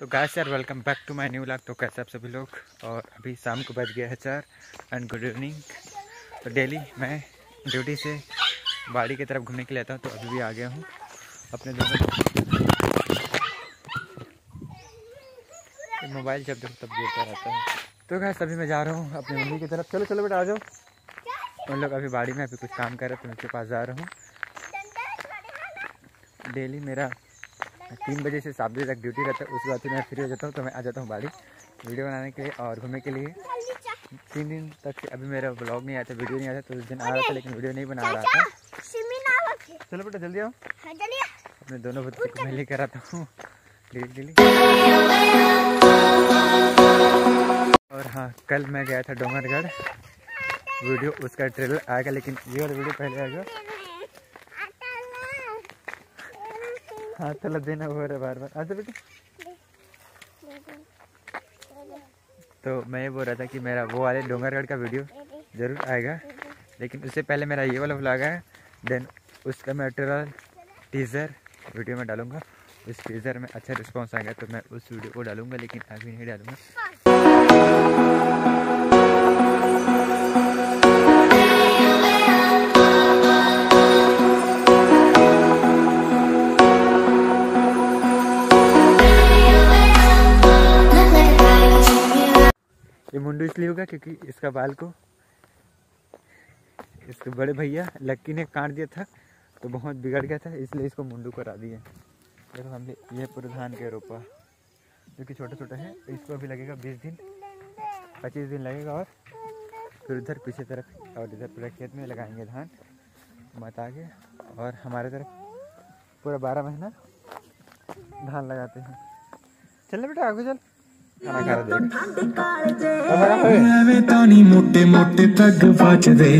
तो गाइस यार welcome back to my new vlog. तो कैसे आप सभी लोग। और अभी शाम को बज गया है 4 एंड गुड इवनिंग। तो डेली मैं ड्यूटी से बाड़ी की तरफ घूमने के लिए आता हूँ। तो अभी भी आ गया हूँ अपने दोनों मोबाइल जब देखो तब गिरता रहता है। तो गाइस अभी मैं जा रहा हूँ अपनी मम्मी की तरफ। चलो चलो बेटा आ जाओ। उन लोग अभी बाड़ी में अभी कुछ काम कर रहे हैं तो उनके पास जा रहा हूँ। डेली मेरा 3 बजे से 7 बजे तक ड्यूटी रहता है। उसके बाद फिर मैं फ्री हो जाता हूँ तो मैं आ जाता हूँ बाड़ी वीडियो बनाने के लिए और घूमने के लिए। 3 दिन तक से अभी मेरा ब्लॉग नहीं आया था, वीडियो नहीं आया था। तो उस दिन आ रहा था लेकिन वीडियो नहीं बना रहा था। चलो बेटा जल्दी आओ। अपने दोनों बच्चे को मैं लेकर आता हूँ डेली। और हाँ, कल मैं गया था डोंगरगढ़। वीडियो उसका ट्रेलर आएगा लेकिन ये वाला वीडियो पहले आएगा। हाँ चलो देना हो रहा है बार बार। अच्छा बेटा तो मैं ये बोल रहा था कि मेरा वो वाले डोंगरगढ़ का वीडियो ज़रूर आएगा लेकिन उससे पहले मेरा ये वाला व्लॉग है। देन उसका मैं ट्रेलर टीज़र वीडियो में डालूंगा। उस टीज़र में अच्छा रिस्पांस आएगा तो मैं उस वीडियो को डालूंगा लेकिन अभी नहीं डालूंगा। ये मुंडू इसलिए होगा क्योंकि इसका बाल को इसके बड़े भैया लक्की ने काट दिया था तो बहुत बिगड़ गया था, इसलिए इसको मुंडू करा दिए। देखो हमने ये पूरा धान के रोपा जो कि छोटा छोटा है। इसको अभी लगेगा 20 दिन 25 दिन लगेगा और फिर उधर पीछे तरफ और इधर पूरा खेत में लगाएंगे धान मत आगे। और हमारे तरफ पूरा 12 महीना धान लगाते हैं। चल बेटा आगे चल। मोटे मोटे तग बचदे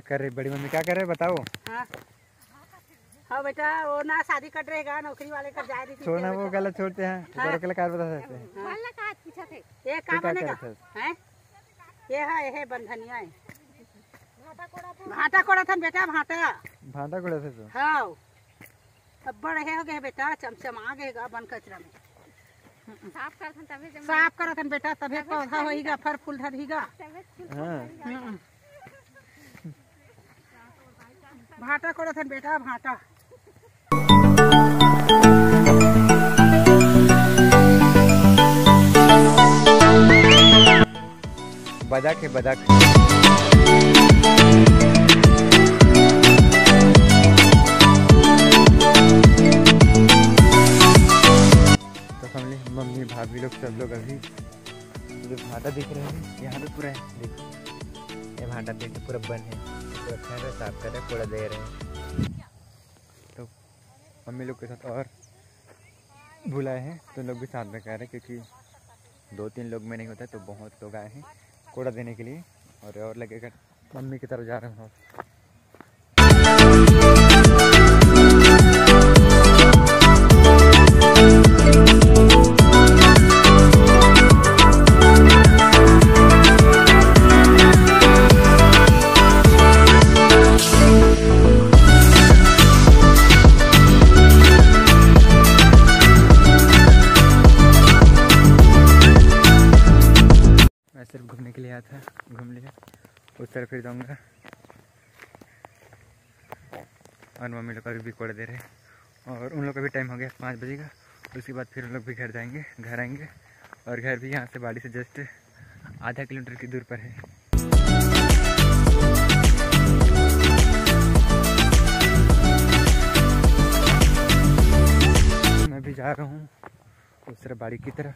कर रही बड़ी मम्मी क्या कर रहे हैं बताओ। हाँ बेटा वो ना शादी कट रहेगा नौकरी वाले कर जा रही थी। छोड़ना वो गलत छोड़ते हैं ऊपर कार बता सकते हैं। ये क्या बनेगा हैं? ये है बंधनिया है। भाटा कोड़ा था बेटा भाटा कोड़ा थे तो हाँ अब बड़े हो गए बेटा चमचमा गएगा बन कचरा में। साफ करथन बेटा तभी पौधा होएगा फल फूल धरेगा। भाटा कोड़ा था बेटा भाटा। बदक है बदक। तो फैमिली मम्मी भाभी लोग सब लोग अभी जो भाटा दिख रहे हैं यहाँ पे पूरा है। देखो ये भाटा देखो पूरा बन है, पूरा खैर साफ कर रहे कूड़ा दे रहे हैं। तो मम्मी लोग के साथ और बुलाए हैं तो लोग भी साथ में कह रहे हैं क्योंकि 2-3 लोग में नहीं होता तो बहुत लोग आए हैं कूड़ा देने के लिए। और लगेगा मम्मी की तरफ जा रहे हैं। मैं सिर्फ घूमने के लिए आया था, घूम लिया, उस तरफ फिर जाऊँगा। और मम्मी लोग अभी भी कोड़ा दे रहे हैं और उन लोग का भी टाइम हो गया 5 बजे का। उसके बाद फिर उन लोग भी घर जाएंगे, घर आएंगे। और घर भी यहाँ से बाड़ी से जस्ट आधा किलोमीटर की दूर पर है। मैं भी जा रहा हूँ उस तरफ बाड़ी की तरफ।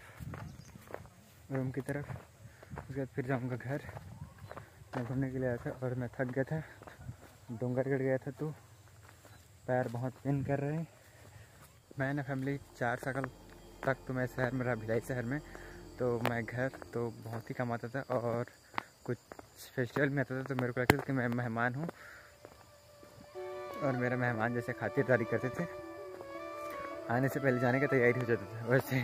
रूम की तरफ। उसके बाद फिर जाऊँगा घर। मैं घूमने के लिए आया था और मैं थक गया था, डूंगरगढ़ गया था तो पैर बहुत पेन कर रहे हैं। मैं ना फैमिली 4 साल तक तो मैं शहर में रहा, भिलाई शहर में। तो मैं घर तो बहुत ही कम आता था और कुछ फेस्टिवल में आता था तो मेरे को लगता था कि मैं मेहमान हूँ और मेरा मेहमान जैसे खातिरदारी करते थे। आने से पहले जाने की तैयारी हो जाता था। वैसे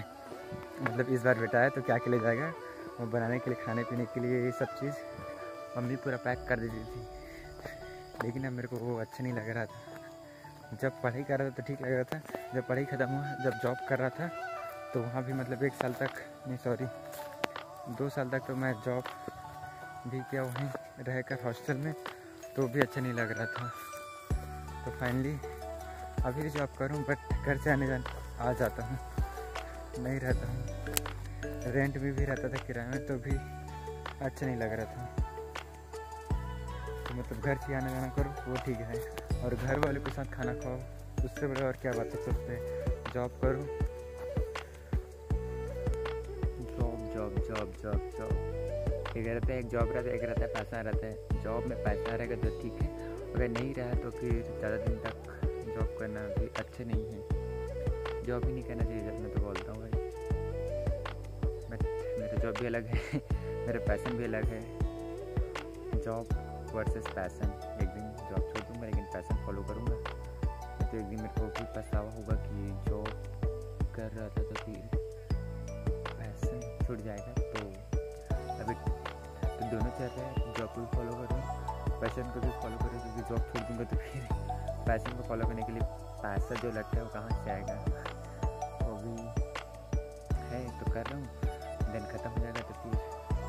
मतलब इस बार बेटा है तो क्या के लिए जाएगा, वो बनाने के लिए, खाने पीने के लिए, ये सब चीज़ मम्मी पूरा पैक कर देती थी। लेकिन अब मेरे को वो अच्छा नहीं लग रहा था। जब पढ़ाई कर रहा था तो ठीक लग रहा था, जब पढ़ाई ख़त्म हुआ, जब जॉब कर रहा था तो वहाँ भी मतलब 1 साल तक नहीं, सॉरी 2 साल तक तो मैं जॉब भी किया वहीं रहकर हॉस्टल में, तो भी अच्छा नहीं लग रहा था। तो फाइनली अभी भी जॉब करूँ बट घर से आने आ जाता हूँ, नहीं रहता हूँ। रेंट में भी रहता था किराए में, तो भी अच्छा नहीं लग रहा था। तो मतलब घर से आने जाना करो वो ठीक है, और घर वालों के साथ खाना खाओ, उससे बड़ा और क्या बात है। चलते जॉब करो, जॉब जॉब जॉब जॉब। एक रहता है, एक जॉब रहता है, एक रहता है पैसा रहता है। जॉब में पैसा रहेगा तो ठीक है, अगर नहीं रहा तो फिर ज़्यादा दिन तक जॉब करना भी अच्छे नहीं है। जॉब ही नहीं करना चाहिए, जब मैं तो बोलता हूँ भाई। बट मेरा जॉब भी अलग है मेरा पैसन भी अलग है। Job versus passion. एक दिन जॉब छोड़ दूँगा लेकिन पैसन फॉलो करूँगा। तो एक दिन मेरे को भी पछतावा होगा कि जॉब कर रहा था तो फिर पैसन छूट जाएगा। तो अभी तो दोनों चल रहे हैं, जॉब को भी फॉलो करूँ, पैशन को भी फॉलो करूँ, क्योंकि जॉब छोड़ दूँगा तो फिर पैशन को फॉलो करने के लिए पैसा जो लगता है वो कहाँ से आएगा। वो भी है तो कर रहा हूँ, देन ख़त्म हो जाएगा तो फिर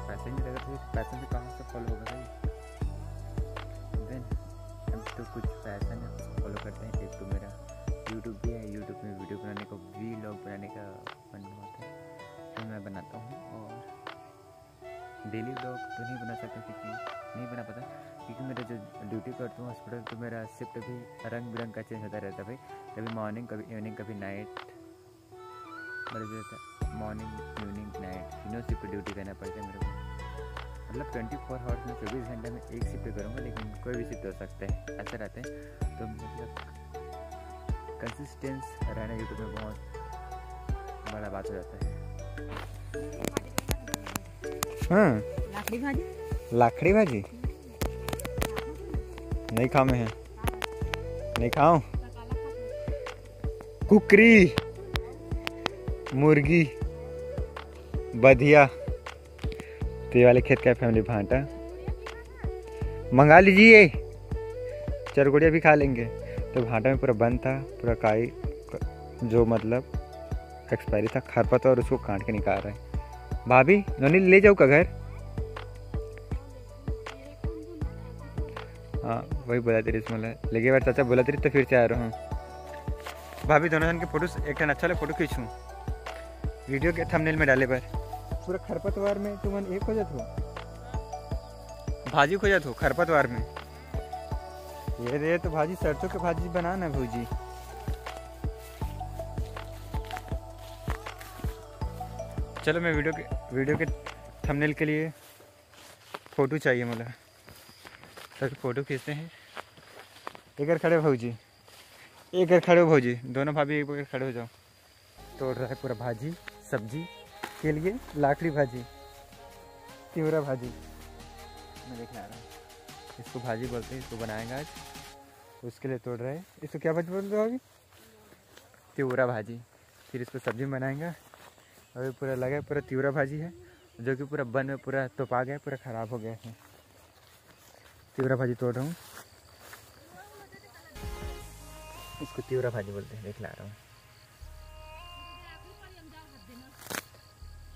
पैसा नहीं रहेगा, तो फिर पैसन भी कहाँ से फॉलो होगा भाई। देन अब तो कुछ पैसन है उसको फॉलो करते हैं। एक तो मेरा यूट्यूब भी है, यूट्यूब में वीडियो बनाने का, वीलॉग बनाने का मन होता है तो मैं बनाता हूँ। और डेली व्लॉग तो नहीं बना सकता क्योंकि नहीं बना पाता, क्योंकि मेरा जो ड्यूटी करता हूँ हॉस्पिटल, तो मेरा शिफ्ट भी रंग बिरंग का चेंज होता रहता है भाई। कभी मॉर्निंग, कभी इवनिंग, कभी नाइट, मतलब मॉर्निंग इवनिंग नाइट तीनों शिफ्ट ड्यूटी करना पड़ता है मेरे को। मतलब 24 आवर्स में 24 घंटे में एक शिफ्ट करूँगा, लेकिन कोई भी शिफ्ट हो सकता है, ऐसा रहता है। तो मतलब कंसिस्टेंस रहना यूट्यूब में बहुत बड़ा बात हो जाता है। हाँ, लाकड़ी भाजी, लाखड़ी भाजी नहीं खाओ, मैं है नहीं खाऊं। कुकरी, मुर्गी, बधिया, तो ये वाले खेत का फैमिली भांटा मंगा लीजिए, चरगुड़िया भी खा लेंगे। तो भांटा में पूरा बंद था, पूरा काई जो मतलब एक्सपायरी था, खरपतवार, और उसको काट के निकाल रहे हैं। भाभी नोनी ले जाओ का घर। हाँ वही बोला तेरी, इसमें लेके बार चाचा बोला तेरी तो फिर से आ रहा हूँ। भाभी दोनों जन के फोटो एक टन अच्छा फोटो खींचूँ, वीडियो के थंबनेल में डाले पर। पूरा खरपतवार में तुम एक हो जात हो, भाजी खो जात हो खरपतवार में। ये रे तो भाजी सरसों के भाजी बना ना भूजी। चलो मैं वीडियो के थंबनेल के लिए फ़ोटो चाहिए मुझे, तब फ़ोटो खींचते हैं। एक बार खड़े हो भौजी, एक बार खड़े हो भौजी, दोनों भाभी एक बार खड़े हो जाओ। तोड़ रहा है पूरा भाजी सब्जी के लिए, लाखड़ी भाजी, तिवरा भाजी मैं देखने आ रहा हूँ। इसको भाजी बोलते हैं, इसको बनाएंगे आज, उसके लिए तोड़ रहे हैं। इसको क्या भाजी बोल रहे हो अभी? तिवरा भाजी। फिर इसको सब्जी में बनाएंगे। अभी पूरा लगा है, पूरा तिवरा भाजी है जो कि पूरा बन में पूरा तोपा गया, पूरा ख़राब हो गया है। तिवरा भाजी तोड़ रहा हूँ, इसको तिवरा भाजी बोलते हैं, देख ला रहा हूँ।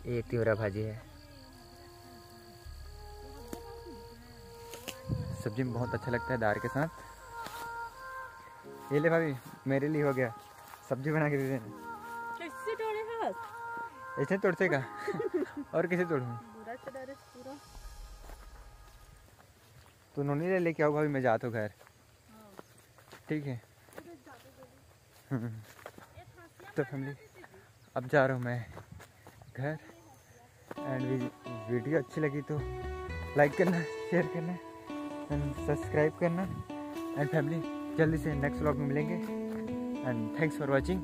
ये तिवरा भाजी है, सब्जी में बहुत अच्छा लगता है दाल के साथ। ये ले भाभी मेरे लिए हो गया, सब्जी बना के दे देना। कैसे तोड़े हाथ? ऐसे तोड़ते का और कैसे तोड़ूँ? पूरा तो नोनी ले लेके आओ भाभी, मैं जाता हूँ घर, ठीक है। तो फैमिली अब जा रहा हूँ मैं घर, एंड वीडियो अच्छी लगी तो लाइक करना, शेयर करना एंड सब्सक्राइब करना। एंड फैमिली जल्दी से नेक्स्ट व्लॉग में मिलेंगे एंड थैंक्स फॉर वॉचिंग।